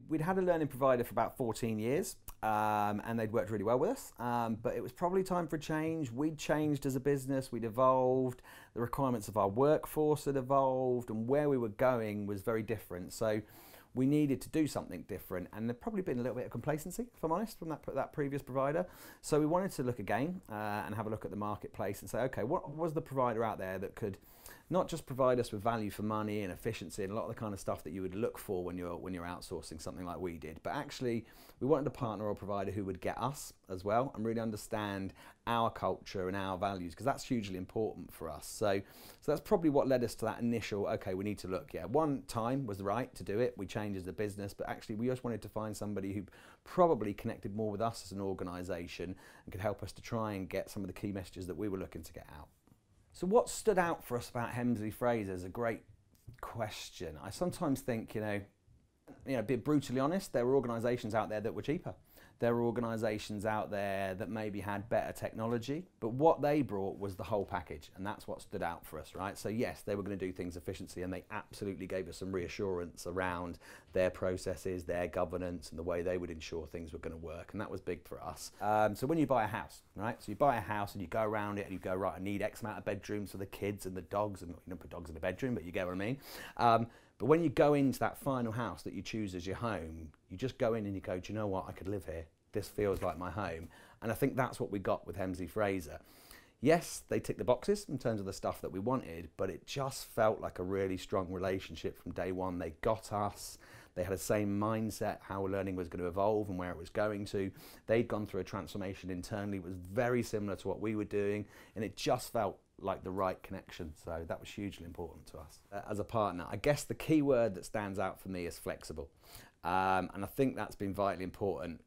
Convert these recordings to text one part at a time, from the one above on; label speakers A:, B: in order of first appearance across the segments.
A: we'd had a learning provider for about 14 years, and they'd worked really well with us, but it was probably time for a change. We'd changed as a business, we'd evolved, the requirements of our workforce had evolved, and where we were going was very different. So we needed to do something different, and there'd probably been a little bit of complacency, if I'm honest, from that previous provider. So we wanted to look again and have a look at the marketplace and say, okay, what was the provider out there that could not just provide us with value for money and efficiency and a lot of the kind of stuff that you would look for when you're outsourcing something like we did, but actually we wanted a partner or provider who would get us as well and really understand our culture and our values, because that's hugely important for us. So that's probably what led us to that initial, okay, we need to look. Yeah, one time was right to do it. We changed as a business, but actually we just wanted to find somebody who probably connected more with us as an organisation and could help us to try and get some of the key messages that we were looking to get out. So what stood out for us about Hemsley Fraser is a great question. I sometimes think, be brutally honest, there were organisations out there that were cheaper. There were organisations out there that maybe had better technology, but what they brought was the whole package, and that's what stood out for us, right? So yes, they were going to do things efficiently, and they absolutely gave us some reassurance around their processes, their governance, and the way they would ensure things were going to work, and that was big for us. So when you buy a house, right? So you buy a house and you go around it and you go, right, I need X amount of bedrooms for the kids and the dogs, and you don't put dogs in the bedroom, but you get what I mean. But when you go into that final house that you choose as your home, you just go in and you go, do you know what, I could live here. This feels like my home. And I think that's what we got with Hemsley Fraser. Yes, they ticked the boxes in terms of the stuff that we wanted, but it just felt like a really strong relationship from day one. They got us. They had the same mindset, how learning was going to evolve and where it was going to. They'd gone through a transformation internally. It was very similar to what we were doing, and it just felt like the right connection. So that was hugely important to us. As a partner, I guess the key word that stands out for me is flexible. And I think that's been vitally important.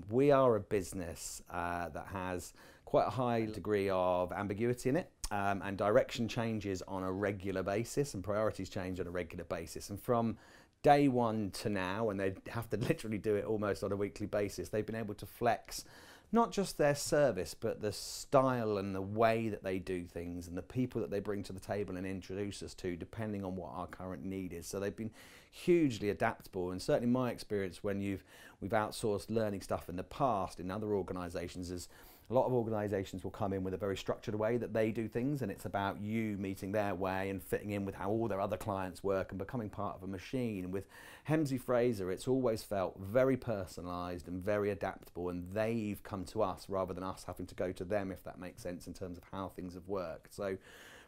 A: We are a business that has quite a high degree of ambiguity in it, and direction changes on a regular basis and priorities change on a regular basis. And from day one to now, and they have to literally do it almost on a weekly basis, they've been able to flex not just their service, but the style and the way that they do things and the people that they bring to the table and introduce us to, depending on what our current need is. So they've been hugely adaptable, and certainly my experience when we've outsourced learning stuff in the past in other organisations is a lot of organisations will come in with a very structured way that they do things, and it's about you meeting their way and fitting in with how all their other clients work and becoming part of a machine. And with Hemsley Fraser, it's always felt very personalised and very adaptable, and they've come to us rather than us having to go to them, if that makes sense, in terms of how things have worked. So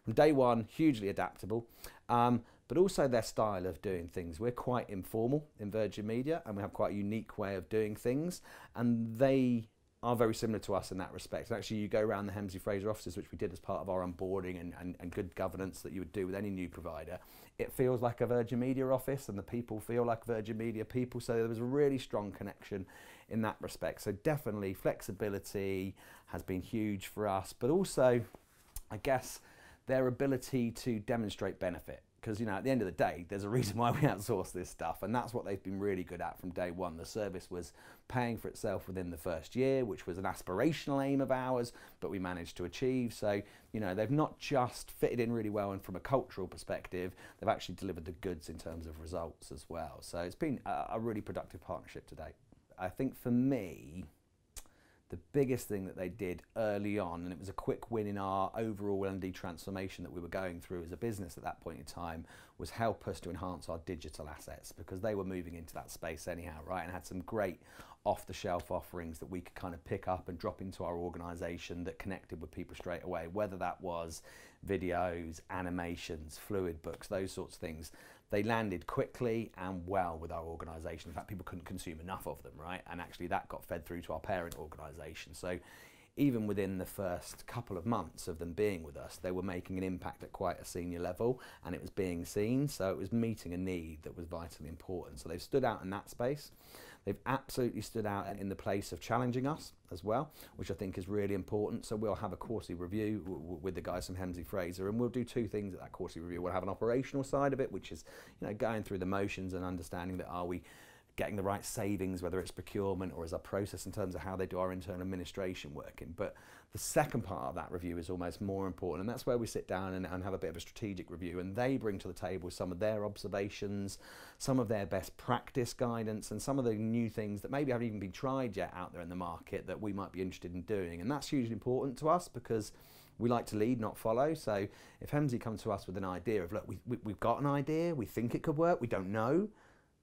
A: from day one, hugely adaptable, but also their style of doing things. We're quite informal in Virgin Media, and we have quite a unique way of doing things, and they are very similar to us in that respect. And actually, you go around the Hemsley Fraser offices, which we did as part of our onboarding and good governance that you would do with any new provider, it feels like a Virgin Media office, and the people feel like Virgin Media people. So there was a really strong connection in that respect. So definitely flexibility has been huge for us, but also, I guess, their ability to demonstrate benefit. Because, at the end of the day, there's a reason why we outsource this stuff, and that's what they've been really good at from day one. The service was paying for itself within the first year, which was an aspirational aim of ours, but we managed to achieve. So, they've not just fitted in really well, and from a cultural perspective, they've actually delivered the goods in terms of results as well. So it's been a really productive partnership to date. I think for me, the biggest thing that they did early on, and it was a quick win in our overall L&D transformation that we were going through as a business at that point in time, was help us to enhance our digital assets, because they were moving into that space anyhow, right, and had some great off-the-shelf offerings that we could kind of pick up and drop into our organisation that connected with people straight away, whether that was videos, animations, fluid books, those sorts of things. They landed quickly and well with our organisation. In fact, people couldn't consume enough of them, right? And actually that got fed through to our parent organisation. So even within the first couple of months of them being with us, they were making an impact at quite a senior level, and it was being seen. So it was meeting a need that was vitally important. So they've stood out in that space. They've absolutely stood out in the place of challenging us as well, which I think is really important. So we'll have a quarterly review with the guys from Hemsley Fraser, and we'll do two things at that quarterly review. We'll have an operational side of it, which is going through the motions and understanding that are we getting the right savings, whether it's procurement or as a process in terms of how they do our internal administration working. But the second part of that review is almost more important, and that's where we sit down and have a bit of a strategic review, and they bring to the table some of their observations, some of their best practice guidance, and some of the new things that maybe haven't even been tried yet out there in the market that we might be interested in doing. And that's hugely important to us because we like to lead, not follow. So if Hemsley come to us with an idea of, look, we've got an idea, we think it could work, we don't know,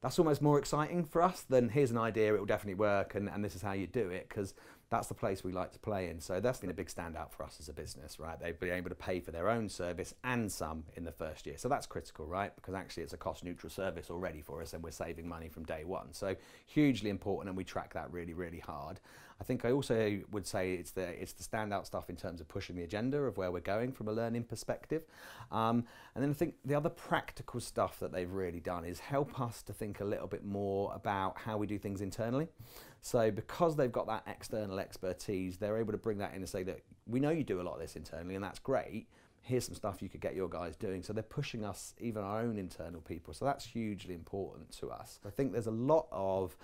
A: that's almost more exciting for us than here's an idea, it will definitely work, and this is how you do it, because that's the place we like to play in. So that's been a big standout for us as a business, right? They've been able to pay for their own service and some in the first year. So that's critical, right? Because actually it's a cost neutral service already for us, and we're saving money from day one. So hugely important, and we track that really, really hard. I think I also would say it's the standout stuff in terms of pushing the agenda of where we're going from a learning perspective. And then I think the other practical stuff that they've really done is help us to think a little bit more about how we do things internally. So because they've got that external expertise, they're able to bring that in and say that we know you do a lot of this internally, and that's great. Here's some stuff you could get your guys doing. So they're pushing us, even our own internal people. So that's hugely important to us. I think there's a lot of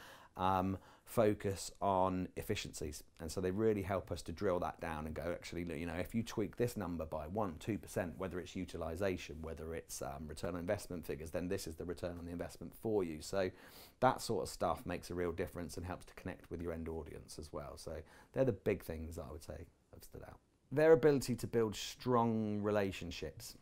A: focus on efficiencies, and so they really help us to drill that down and go, actually, you know, if you tweak this number by 1-2%, whether it's utilization, whether it's return on investment figures, then this is the return on the investment for you. So that sort of stuff makes a real difference and helps to connect with your end audience as well. So they're the big things that I would say have stood out. Their ability to build strong relationships.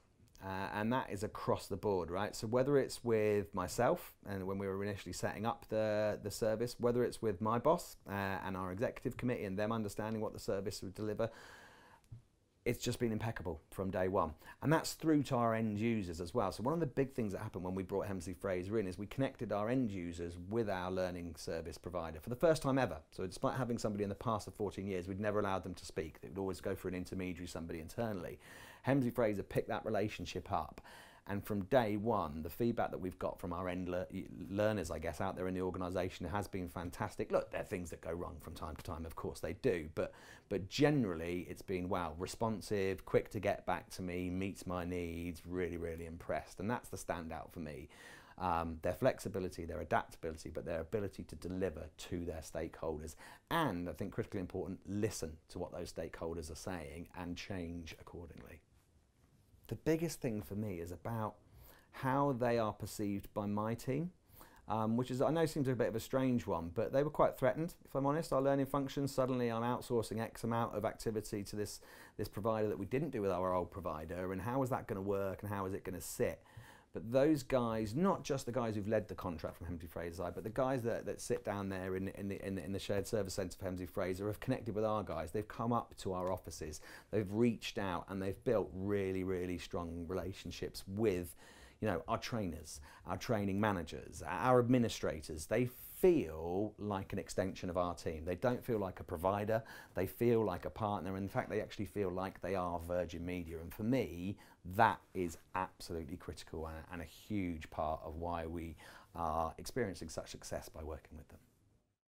A: And that is across the board, right? So whether it's with myself, and when we were initially setting up the service, whether it's with my boss and our executive committee and them understanding what the service would deliver, it's just been impeccable from day one. And that's through to our end users as well. So one of the big things that happened when we brought Hemsley Fraser in is we connected our end users with our learning service provider for the first time ever. So despite having somebody in the past of 14 years, we'd never allowed them to speak. They would always go through an intermediary, somebody internally. Hemsley Fraser picked that relationship up. And from day one, the feedback that we've got from our end learners, I guess, out there in the organisation has been fantastic. Look, there are things that go wrong from time to time, of course they do, but generally it's been, wow, responsive, quick to get back to me, meets my needs, really, really impressed. And that's the standout for me. Their flexibility, their adaptability, but their ability to deliver to their stakeholders. And I think critically important, listen to what those stakeholders are saying and change accordingly. The biggest thing for me is about how they are perceived by my team, which is, I know seems a bit of a strange one, but they were quite threatened, if I'm honest. Our learning functions, suddenly I'm outsourcing X amount of activity to this provider that we didn't do with our old provider, and how is that going to work and how is it going to sit? But those guys, not just the guys who've led the contract from Hemsley Fraser, but the guys that sit down there in the shared service centre for Hemsley Fraser have connected with our guys. They've come up to our offices, they've reached out, and they've built really, really strong relationships with, you know, our trainers, our training managers, our administrators. They feel like an extension of our team. They don't feel like a provider, they feel like a partner. In fact, they actually feel like they are Virgin Media. And for me, that is absolutely critical and a huge part of why we are experiencing such success by working with them.